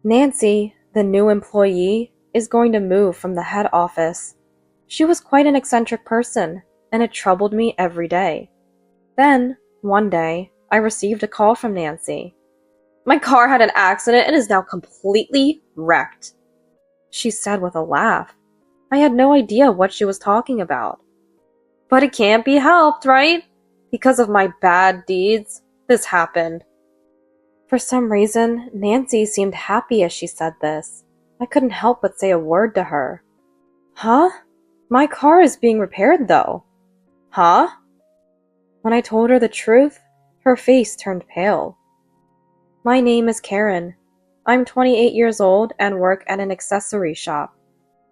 Nancy, the new employee, is going to move from the head office. She was quite an eccentric person, and it troubled me every day. Then, one day, I received a call from Nancy. My car had an accident and is now completely wrecked, she said with a laugh. I had no idea what she was talking about. But it can't be helped, right? Because of my bad deeds, this happened. For some reason, Nancy seemed happy as she said this. I couldn't help but say a word to her. Huh? My car is being repaired, though. Huh? When I told her the truth, her face turned pale. My name is Karen. I'm 28 years old and work at an accessory shop.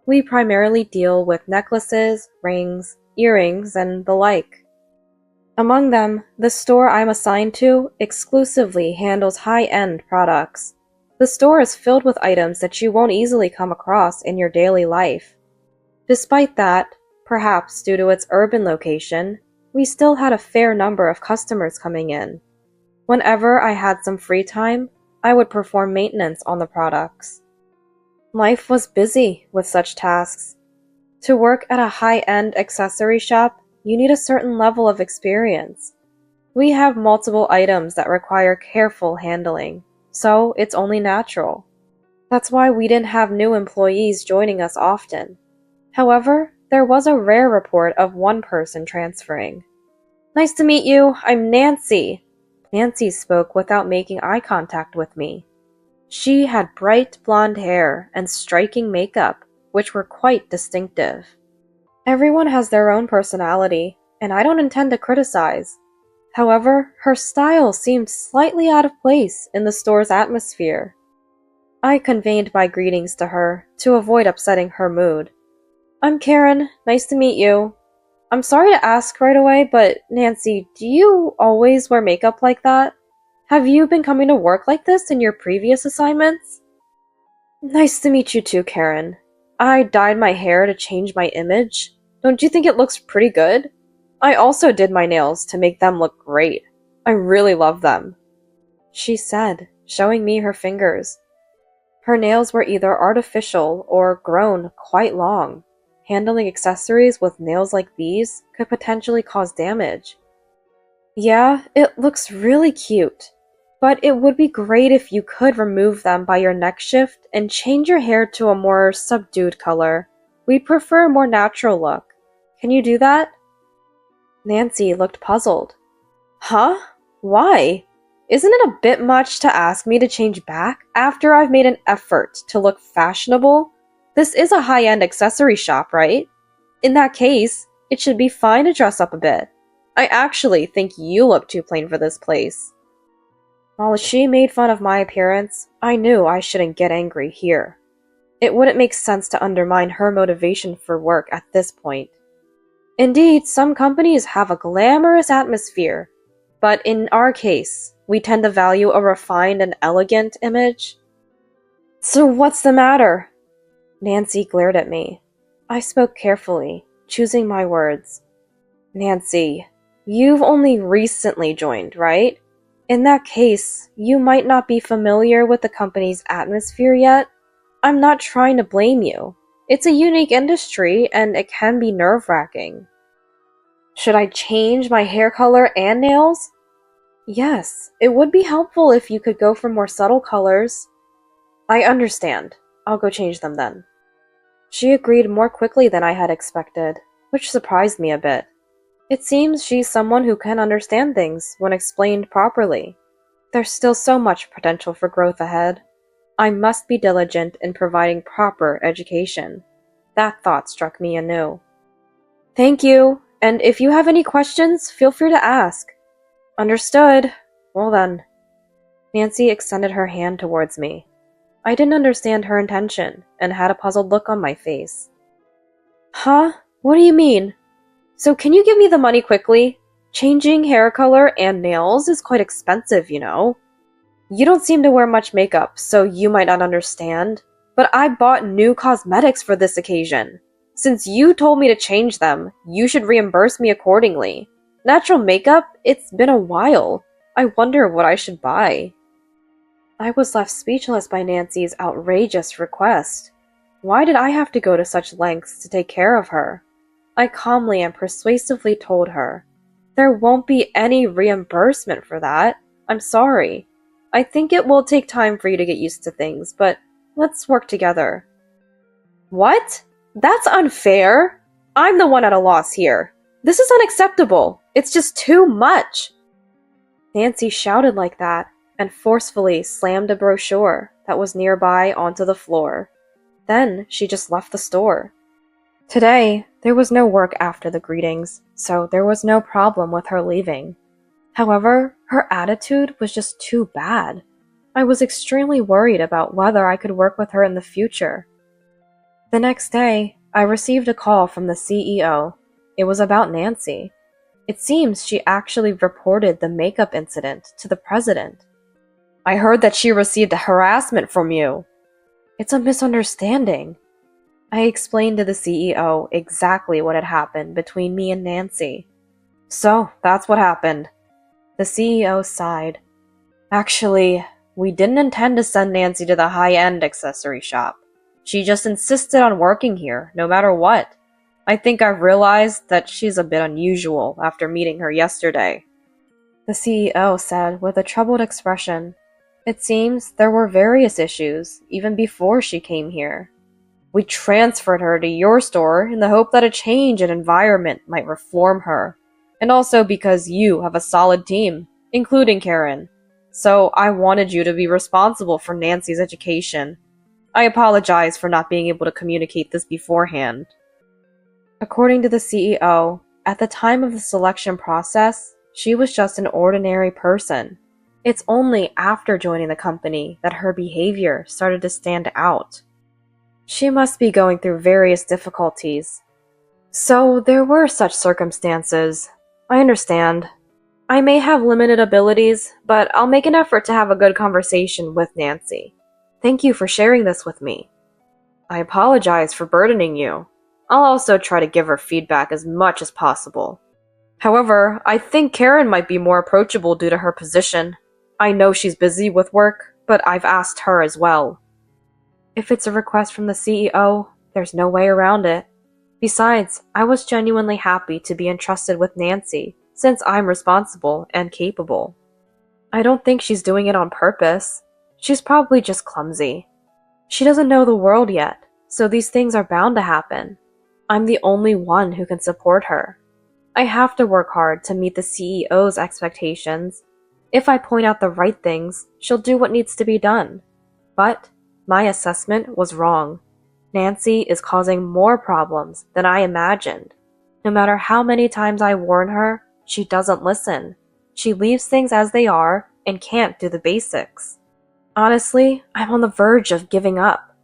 We primarily deal with necklaces, rings, earrings, and the like. Among them, the store I'm assigned to exclusively handles high-end products. The store is filled with items that you won't easily come across in your daily life. Despite that, perhaps due to its urban location, we still had a fair number of customers coming in. Whenever I had some free time, I would perform maintenance on the products. Life was busy with such tasks. To work at a high-end accessory shop, you need a certain level of experience. We have multiple items that require careful handling, so it's only natural. That's why we didn't have new employees joining us often. However, there was a rare report of one person transferring. Nice to meet you, I'm Nancy. Nancy spoke without making eye contact with me. She had bright blonde hair and striking makeup, which were quite distinctive. Everyone has their own personality, and I don't intend to criticize. However, her style seemed slightly out of place in the store's atmosphere. I conveyed my greetings to her to avoid upsetting her mood. I'm Karen, nice to meet you. I'm sorry to ask right away, but Nancy, do you always wear makeup like that? Have you been coming to work like this in your previous assignments? Nice to meet you too, Karen. I dyed my hair to change my image. Don't you think it looks pretty good? I also did my nails to make them look great. I really love them, she said, showing me her fingers. Her nails were either artificial or grown quite long. Handling accessories with nails like these could potentially cause damage. Yeah, it looks really cute, but it would be great if you could remove them by your next shift and change your hair to a more subdued color. We prefer a more natural look. Can you do that? Nancy looked puzzled. Huh? Why? Isn't it a bit much to ask me to change back after I've made an effort to look fashionable? This is a high-end accessory shop, right? In that case, it should be fine to dress up a bit. I actually think you look too plain for this place. While she made fun of my appearance, I knew I shouldn't get angry here. It wouldn't make sense to undermine her motivation for work at this point. Indeed, some companies have a glamorous atmosphere, but in our case, we tend to value a refined and elegant image. So what's the matter? Nancy glared at me. I spoke carefully, choosing my words. Nancy, you've only recently joined, right? In that case, you might not be familiar with the company's atmosphere yet. I'm not trying to blame you. It's a unique industry, and it can be nerve-wracking. Should I change my hair color and nails? Yes, it would be helpful if you could go for more subtle colors. I understand. I'll go change them then. She agreed more quickly than I had expected, which surprised me a bit. It seems she's someone who can understand things when explained properly. There's still so much potential for growth ahead. I must be diligent in providing proper education. That thought struck me anew. Thank you, and if you have any questions, feel free to ask. Understood. Well then. Nancy extended her hand towards me. I didn't understand her intention, and had a puzzled look on my face. Huh? What do you mean? So can you give me the money quickly? Changing hair color and nails is quite expensive, you know. You don't seem to wear much makeup, so you might not understand, but I bought new cosmetics for this occasion. Since you told me to change them, you should reimburse me accordingly. Natural makeup? It's been a while. I wonder what I should buy. I was left speechless by Nancy's outrageous request. Why did I have to go to such lengths to take care of her? I calmly and persuasively told her, "There won't be any reimbursement for that. I'm sorry. I think it will take time for you to get used to things, but let's work together." What? That's unfair. I'm the one at a loss here. This is unacceptable. It's just too much. Nancy shouted like that and forcefully slammed a brochure that was nearby onto the floor. Then she just left the store. Today, there was no work after the greetings, so there was no problem with her leaving. However, her attitude was just too bad. I was extremely worried about whether I could work with her in the future. The next day, I received a call from the CEO. It was about Nancy. It seems she actually reported the makeup incident to the president. "I heard that she received a harassment from you." "It's a misunderstanding." I explained to the CEO exactly what had happened between me and Nancy. "So, that's what happened." The CEO sighed. "Actually, we didn't intend to send Nancy to the high-end accessory shop. She just insisted on working here, no matter what. I think I've realized that she's a bit unusual after meeting her yesterday." The CEO said with a troubled expression, "It seems there were various issues, even before she came here. We transferred her to your store in the hope that a change in environment might reform her, and also because you have a solid team, including Karen. So I wanted you to be responsible for Nancy's education. I apologize for not being able to communicate this beforehand." According to the CEO, at the time of the selection process, she was just an ordinary person. It's only after joining the company that her behavior started to stand out. She must be going through various difficulties. So there were such circumstances. I understand. I may have limited abilities, but I'll make an effort to have a good conversation with Nancy. Thank you for sharing this with me. I apologize for burdening you. I'll also try to give her feedback as much as possible. However, I think Karen might be more approachable due to her position. I know she's busy with work, but I've asked her as well. If it's a request from the CEO, there's no way around it. Besides, I was genuinely happy to be entrusted with Nancy, since I'm responsible and capable. I don't think she's doing it on purpose. She's probably just clumsy. She doesn't know the world yet, so these things are bound to happen. I'm the only one who can support her. I have to work hard to meet the CEO's expectations. If I point out the right things, she'll do what needs to be done. But my assessment was wrong. Nancy is causing more problems than I imagined. No matter how many times I warn her, she doesn't listen. She leaves things as they are and can't do the basics. Honestly, I'm on the verge of giving up.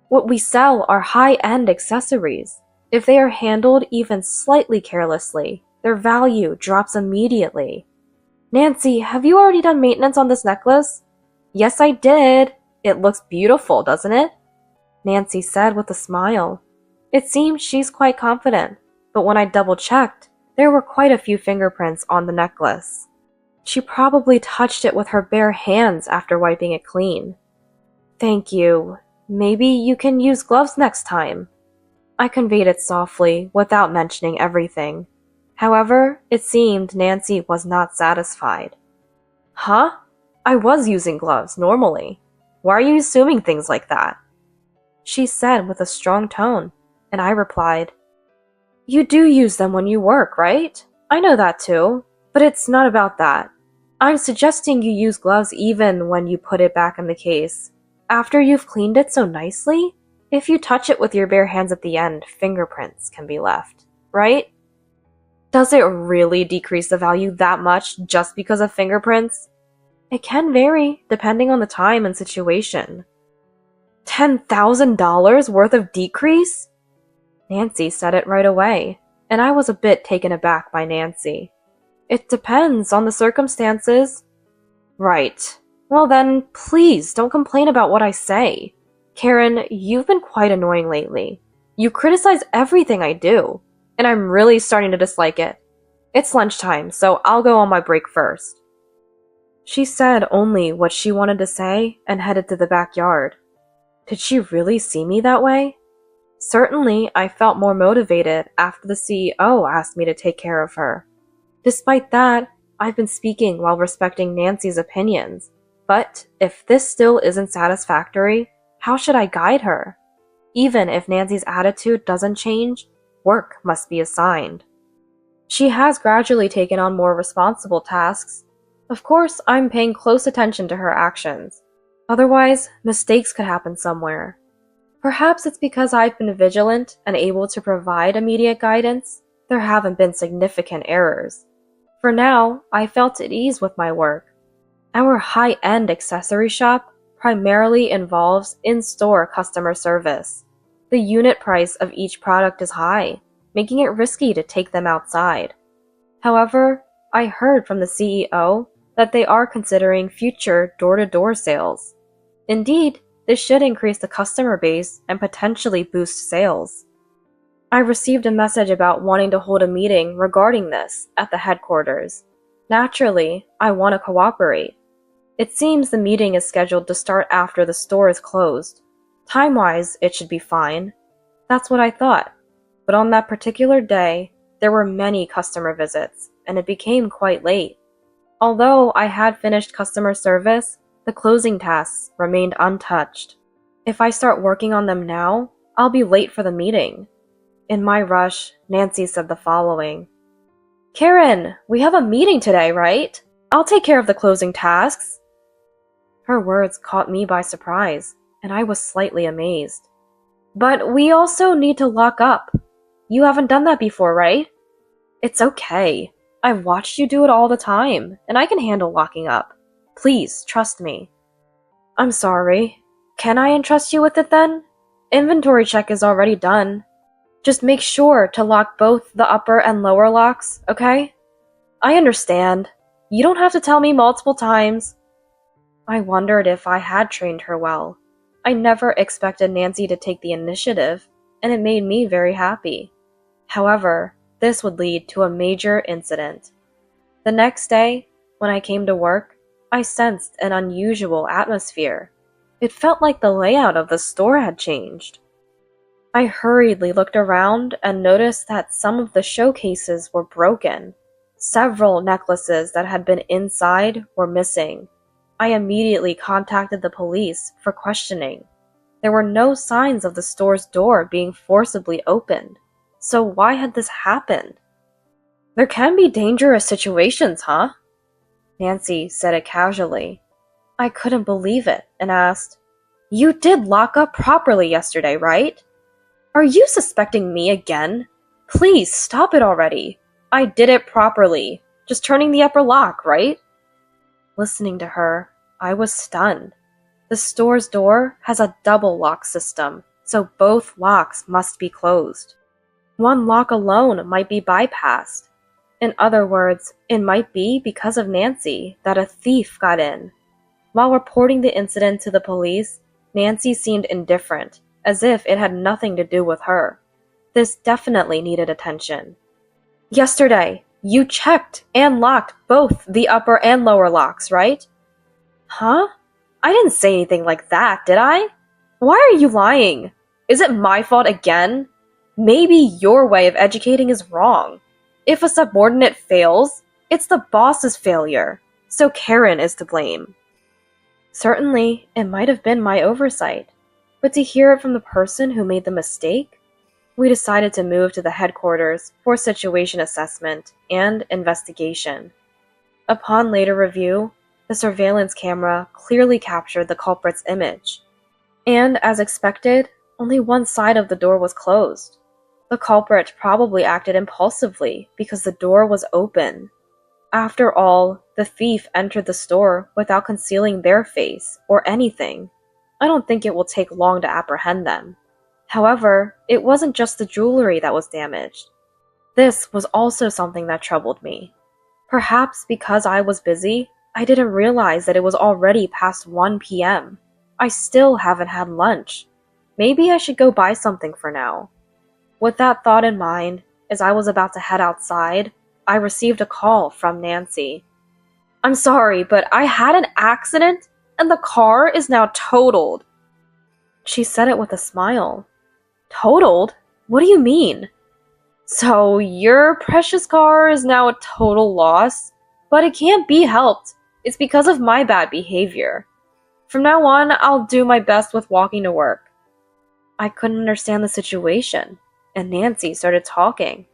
What we sell are high-end accessories. If they are handled even slightly carelessly, their value drops immediately. Nancy, have you already done maintenance on this necklace? Yes, I did. It looks beautiful, doesn't it? Nancy said with a smile. It seems she's quite confident, but when I double-checked, there were quite a few fingerprints on the necklace. She probably touched it with her bare hands after wiping it clean. Thank you. Maybe you can use gloves next time. I conveyed it softly, without mentioning everything. However, it seemed Nancy was not satisfied. Huh? I was using gloves, normally. Why are you assuming things like that? She said with a strong tone, and I replied, You do use them when you work, right? I know that too, but it's not about that. I'm suggesting you use gloves even when you put it back in the case. After you've cleaned it so nicely, if you touch it with your bare hands at the end, fingerprints can be left, right? Does it really decrease the value that much just because of fingerprints? It can vary, depending on the time and situation. $10,000 worth of decrease? Nancy said it right away, and I was a bit taken aback by Nancy. It depends on the circumstances. Right. Well then, please don't complain about what I say. Karen, you've been quite annoying lately. You criticize everything I do, and I'm really starting to dislike it. It's lunchtime, so I'll go on my break first. She said only what she wanted to say and headed to the backyard. Did she really see me that way? Certainly, I felt more motivated after the CEO asked me to take care of her. Despite that, I've been speaking while respecting Nancy's opinions. But if this still isn't satisfactory, how should I guide her? Even if Nancy's attitude doesn't change, work must be assigned. She has gradually taken on more responsible tasks. Of course, I'm paying close attention to her actions. Otherwise, mistakes could happen somewhere. Perhaps it's because I've been vigilant and able to provide immediate guidance. There haven't been significant errors. For now, I felt at ease with my work. Our high-end accessory shop primarily involves in-store customer service. The unit price of each product is high, making it risky to take them outside. However, I heard from the CEO that they are considering future door-to-door sales. Indeed, this should increase the customer base and potentially boost sales. I received a message about wanting to hold a meeting regarding this at the headquarters. Naturally, I want to cooperate. It seems the meeting is scheduled to start after the store is closed. Time-wise, it should be fine. That's what I thought. But on that particular day, there were many customer visits, and it became quite late. Although I had finished customer service, the closing tasks remained untouched. If I start working on them now, I'll be late for the meeting. In my rush, Nancy said the following. "Karen, we have a meeting today, right? I'll take care of the closing tasks." Her words caught me by surprise, and I was slightly amazed. "But we also need to lock up. You haven't done that before, right?" "It's okay. I've watched you do it all the time, and I can handle locking up. Please, trust me." "I'm sorry. Can I entrust you with it then? Inventory check is already done. Just make sure to lock both the upper and lower locks, okay?" "I understand. You don't have to tell me multiple times." I wondered if I had trained her well. I never expected Nancy to take the initiative, and it made me very happy. However, this would lead to a major incident. The next day, when I came to work, I sensed an unusual atmosphere. It felt like the layout of the store had changed. I hurriedly looked around and noticed that some of the showcases were broken. Several necklaces that had been inside were missing. I immediately contacted the police for questioning. There were no signs of the store's door being forcibly opened. So why had this happened? "There can be dangerous situations, huh?" Nancy said it casually. I couldn't believe it and asked, "You did lock up properly yesterday, right? Are you suspecting me again? Please stop it already. I did it properly. Just turning the upper lock, right?" Listening to her, I was stunned. The store's door has a double lock system, so both locks must be closed. One lock alone might be bypassed. In other words, it might be because of Nancy that a thief got in. While reporting the incident to the police, Nancy seemed indifferent, as if it had nothing to do with her. This definitely needed attention. "Yesterday, you checked and locked both the upper and lower locks, right?" "Huh? I didn't say anything like that, did I? Why are you lying? Is it my fault again? Maybe your way of educating is wrong. If a subordinate fails, it's the boss's failure, so Karen is to blame." Certainly, it might have been my oversight, but to hear it from the person who made the mistake, we decided to move to the headquarters for situation assessment and investigation. Upon later review, the surveillance camera clearly captured the culprit's image. And as expected, only one side of the door was closed. The culprit probably acted impulsively because the door was open. After all, the thief entered the store without concealing their face or anything. I don't think it will take long to apprehend them. However, it wasn't just the jewelry that was damaged. This was also something that troubled me. Perhaps because I was busy, I didn't realize that it was already past 1 p.m. I still haven't had lunch. Maybe I should go buy something for now. With that thought in mind, as I was about to head outside, I received a call from Nancy. I'm sorry, but I had an accident and the car is now totaled. She said it with a smile. Totaled? What do you mean? So, your precious car is now a total loss? But it can't be helped. It's because of my bad behavior. From now on, I'll do my best with walking to work. I couldn't understand the situation, and Nancy started talking.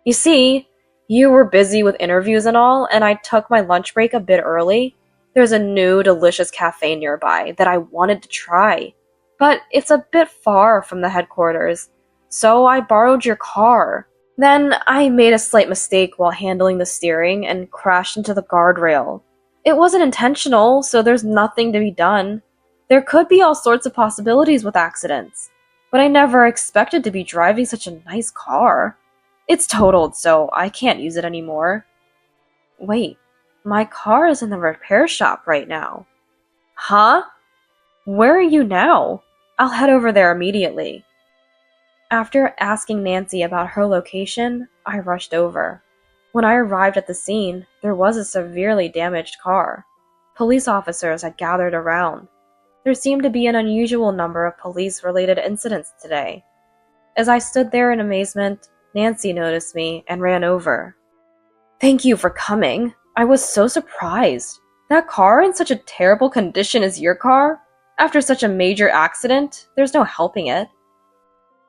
You see, you were busy with interviews and all, and I took my lunch break a bit early. There's a new, delicious cafe nearby that I wanted to try, but it's a bit far from the headquarters, so I borrowed your car. Then I made a slight mistake while handling the steering and crashed into the guardrail. It wasn't intentional, so there's nothing to be done. There could be all sorts of possibilities with accidents, but I never expected to be driving such a nice car. It's totaled, so I can't use it anymore. Wait, my car is in the repair shop right now. Huh? Where are you now? I'll head over there immediately. After asking Nancy about her location, I rushed over. When I arrived at the scene, there was a severely damaged car. Police officers had gathered around. There seemed to be an unusual number of police-related incidents today. As I stood there in amazement, Nancy noticed me and ran over. Thank you for coming. I was so surprised. That car in such a terrible condition as your car? After such a major accident, there's no helping it.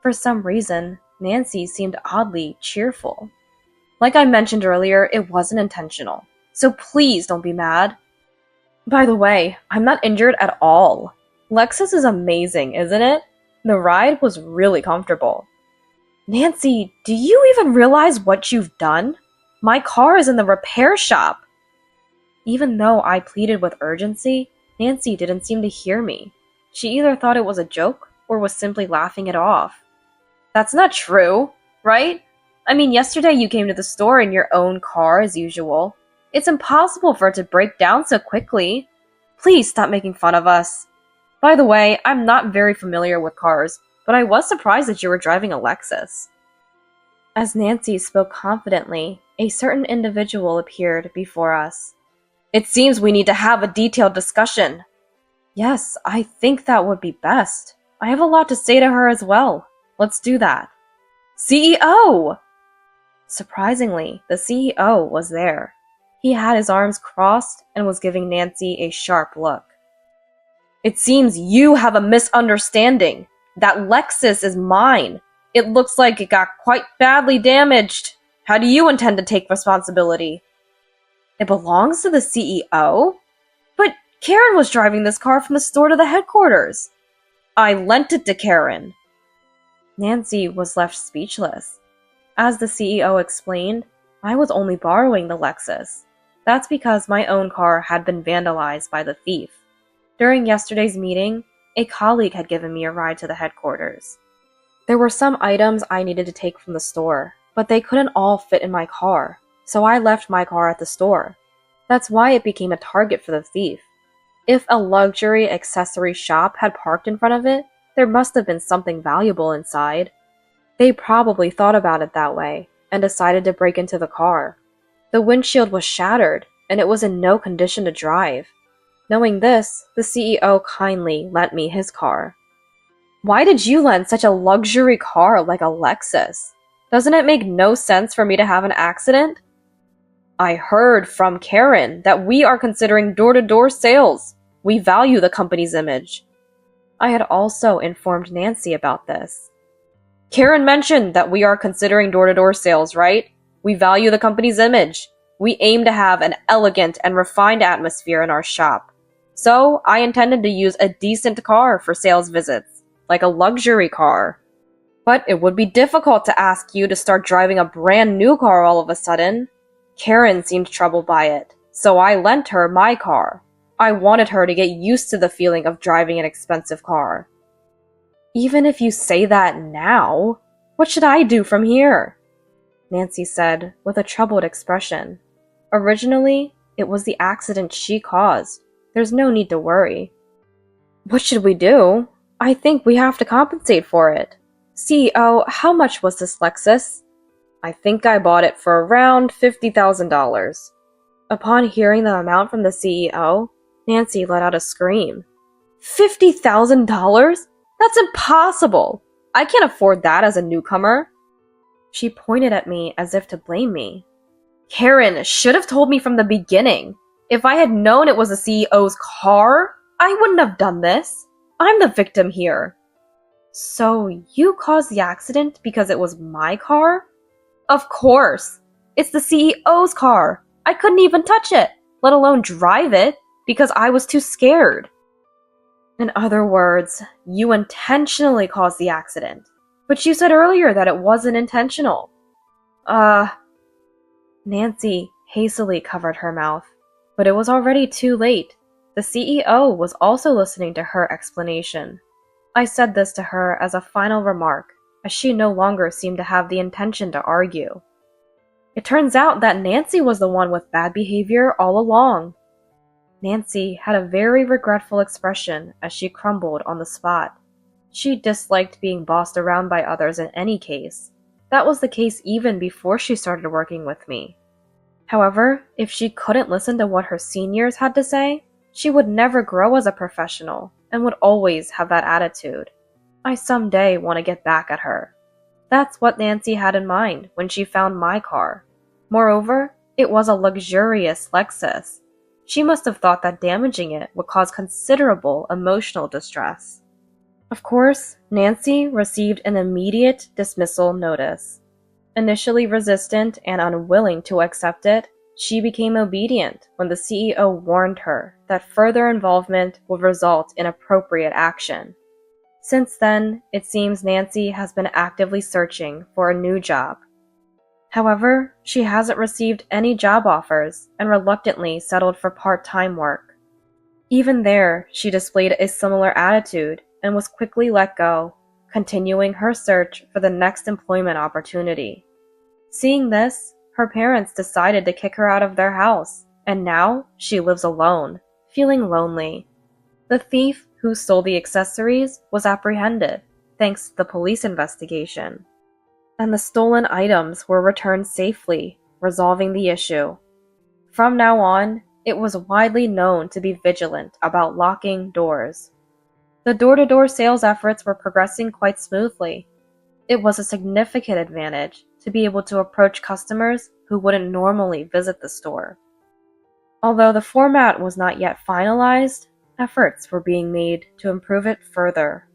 For some reason, Nancy seemed oddly cheerful. Like I mentioned earlier, it wasn't intentional, so please don't be mad. By the way, I'm not injured at all. Lexus is amazing, isn't it? The ride was really comfortable. Nancy, do you even realize what you've done? My car is in the repair shop. Even though I pleaded with urgency, Nancy didn't seem to hear me. She either thought it was a joke or was simply laughing it off. That's not true, right? I mean, yesterday you came to the store in your own car as usual. It's impossible for it to break down so quickly. Please stop making fun of us. By the way, I'm not very familiar with cars, but I was surprised that you were driving a Lexus. As Nancy spoke confidently, a certain individual appeared before us. It seems we need to have a detailed discussion. Yes, I think that would be best. I have a lot to say to her as well. Let's do that. CEO! Surprisingly, the CEO was there. He had his arms crossed and was giving Nancy a sharp look. It seems you have a misunderstanding. That Lexus is mine. It looks like it got quite badly damaged. How do you intend to take responsibility? It belongs to the CEO? But Karen was driving this car from the store to the headquarters. I lent it to Karen. Nancy was left speechless. As the CEO explained, I was only borrowing the Lexus. That's because my own car had been vandalized by the thief. During yesterday's meeting, a colleague had given me a ride to the headquarters. There were some items I needed to take from the store, but they couldn't all fit in my car, so I left my car at the store. That's why it became a target for the thief. If a luxury accessory shop had parked in front of it, there must have been something valuable inside. They probably thought about it that way and decided to break into the car. The windshield was shattered, and it was in no condition to drive. Knowing this, the CEO kindly lent me his car. Why did you lend such a luxury car like a Lexus? Doesn't it make no sense for me to have an accident? I heard from Karen that we are considering door-to-door sales. We value the company's image. I had also informed Nancy about this. Karen mentioned that we are considering door-to-door sales, right? We value the company's image. We aim to have an elegant and refined atmosphere in our shop. So, I intended to use a decent car for sales visits, like a luxury car. But it would be difficult to ask you to start driving a brand new car all of a sudden. Karen seemed troubled by it, so I lent her my car. I wanted her to get used to the feeling of driving an expensive car. Even if you say that now, what should I do from here? Nancy said with a troubled expression. Originally, it was the accident she caused. There's no need to worry. What should we do? I think we have to compensate for it. CEO, how much was this Lexus? I think I bought it for around $50,000. Upon hearing the amount from the CEO, Nancy let out a scream. $50,000? That's impossible! I can't afford that as a newcomer. She pointed at me as if to blame me. Karen should have told me from the beginning. If I had known it was the CEO's car, I wouldn't have done this. I'm the victim here. So you caused the accident because it was my car? Of course. It's the CEO's car. I couldn't even touch it, let alone drive it, because I was too scared. In other words, you intentionally caused the accident. But you said earlier that it wasn't intentional. Nancy hastily covered her mouth, but it was already too late. The CEO was also listening to her explanation. I said this to her as a final remark, as she no longer seemed to have the intention to argue. It turns out that Nancy was the one with bad behavior all along. Nancy had a very regretful expression as she crumbled on the spot. She disliked being bossed around by others in any case. That was the case even before she started working with me. However, if she couldn't listen to what her seniors had to say, she would never grow as a professional and would always have that attitude. I someday want to get back at her. That's what Nancy had in mind when she found my car. Moreover, it was a luxurious Lexus. She must have thought that damaging it would cause considerable emotional distress. Of course, Nancy received an immediate dismissal notice. Initially resistant and unwilling to accept it, she became obedient when the CEO warned her that further involvement would result in appropriate action. Since then, it seems Nancy has been actively searching for a new job. However, she hasn't received any job offers and reluctantly settled for part-time work. Even there, she displayed a similar attitude and was quickly let go, continuing her search for the next employment opportunity. Seeing this, her parents decided to kick her out of their house, and now she lives alone, feeling lonely. The thief who stole the accessories was apprehended, thanks to the police investigation, and the stolen items were returned safely, resolving the issue. From now on, it was widely known to be vigilant about locking doors. The door-to-door sales efforts were progressing quite smoothly. It was a significant advantage to be able to approach customers who wouldn't normally visit the store. Although the format was not yet finalized, efforts were being made to improve it further.